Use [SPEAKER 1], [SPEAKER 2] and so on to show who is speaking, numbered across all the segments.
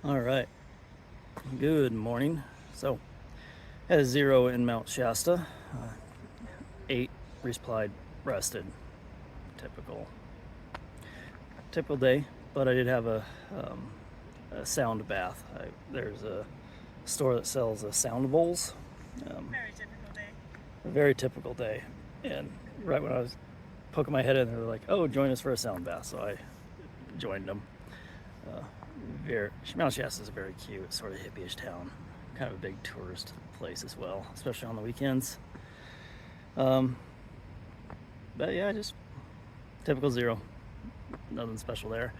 [SPEAKER 1] All right, good morning. So, had a 0 in Mount Shasta, 8 resupplied, rested. Typical day, but I did have a sound bath. There's a store that sells sound bowls.
[SPEAKER 2] Very typical day.
[SPEAKER 1] A very typical day. And right when I was poking my head in, they were like, "Oh, join us for a sound bath." So I joined them. Mount Shasta is a very cute, sort of hippie-ish town. Kind of a big tourist place as well, especially on the weekends. But yeah, just typical 0. Nothing special there.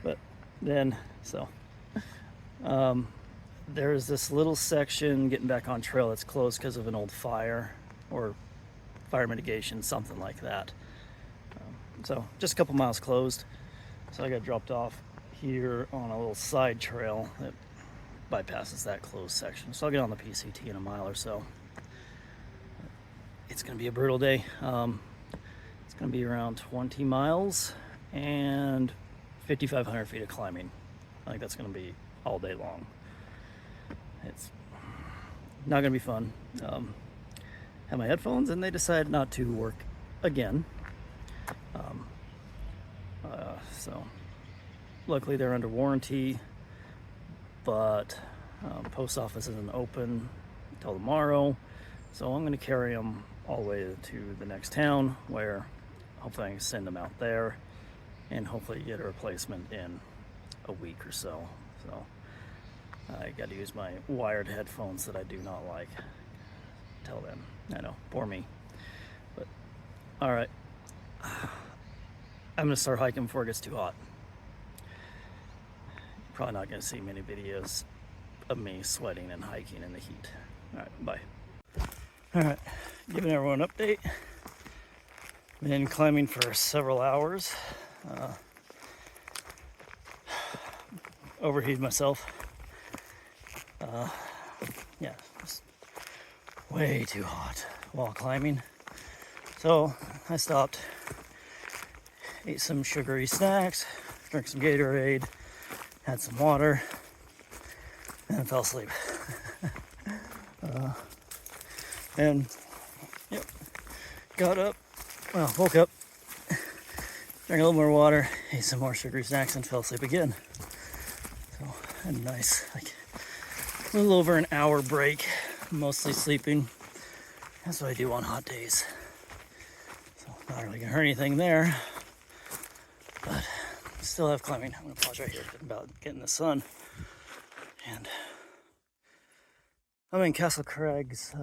[SPEAKER 1] But then, there's this little section getting back on trail that's closed because of an old fire or fire mitigation, something like that. So just a couple miles closed. So I got dropped off here on a little side trail that bypasses that closed section. So I'll get on the PCT in a mile or so. It's going to be a brutal day. It's going to be around 20 miles and 5,500 feet of climbing. I think that's going to be all day long. It's not going to be fun. Have my headphones and they decided not to work again. So luckily they're under warranty, but post office isn't open until tomorrow. So I'm going to carry them all the way to the next town where hopefully I can send them out there and hopefully get a replacement in a week or so. So I got to use my wired headphones that I do not like. Tell them, I know, poor me. But all right, I'm gonna start hiking before it gets too hot. Probably not gonna see many videos of me sweating and hiking in the heat. All right, bye. All right, giving everyone an update. Been climbing for several hours. Overheated myself. Yeah, just way too hot while climbing. So I stopped, ate some sugary snacks, drank some Gatorade, had some water, and fell asleep. And yep, got up, well, woke up, drank a little more water, ate some more sugary snacks, and fell asleep again. So had a nice, a little over an hour break, mostly sleeping. That's what I do on hot days. So not really gonna hurt anything there, but still have climbing. I'm gonna pause right here about getting the sun. And I'm in Castle Craig's,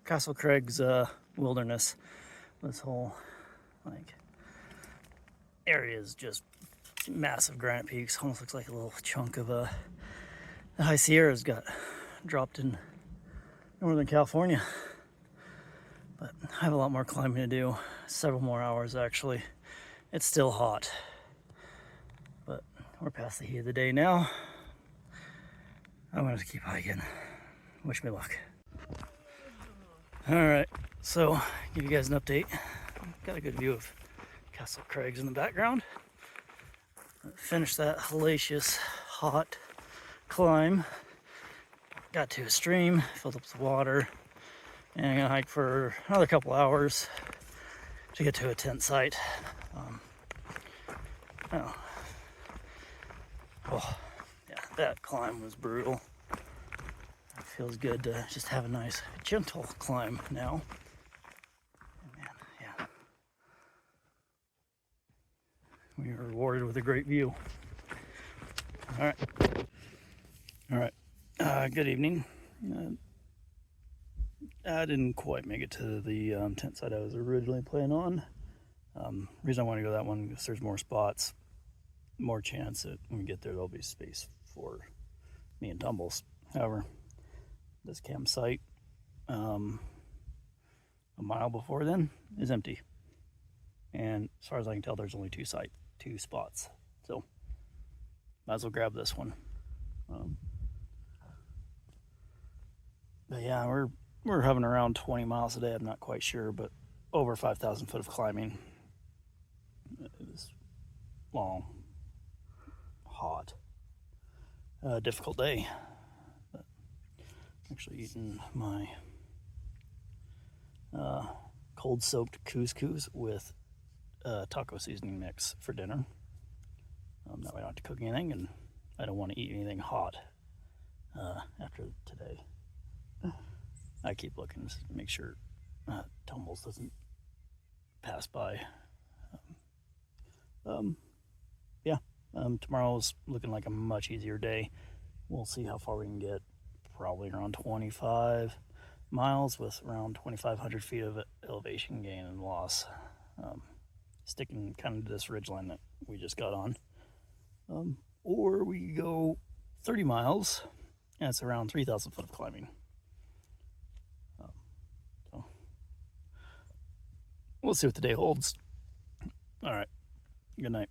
[SPEAKER 1] Castle Craig's wilderness. This whole area is just massive granite peaks. Almost looks like a little chunk of the High Sierras got dropped in Northern California. But I have a lot more climbing to do, several more hours actually. It's still hot, but we're past the heat of the day now. I'm gonna keep hiking. Wish me luck. All right, so give you guys an update. Got a good view of Castle Craig's in the background. Finished that hellacious, hot climb. Got to a stream, filled up with water, and I'm gonna hike for another couple hours to get to a tent site. Yeah, that climb was brutal. It feels good to just have a nice, gentle climb now. And man, yeah. We were rewarded with a great view. All right. Good evening. I didn't quite make it to the tent site I was originally planning on. Reason I want to go that one is there's more spots, more chance that when we get there there'll be space for me and Tumbles. However, this campsite a mile before then is empty, and as far as I can tell there's only two spots, so might as well grab this one. But yeah, we're hovering around 20 miles a day. I'm not quite sure, but over 5,000 foot of climbing. It was long, hot, difficult day. But I'm actually eating my cold soaked couscous with taco seasoning mix for dinner. That way I don't have to cook anything, and I don't want to eat anything hot after today. I keep looking to make sure tumbles doesn't pass by. Tomorrow's looking like a much easier day. We'll see how far we can get. Probably around 25 miles with around 2,500 feet of elevation gain and loss. Sticking kind of to this ridgeline that we just got on. Or we go 30 miles, and it's around 3,000 foot of climbing. So we'll see what the day holds. All right. Good night.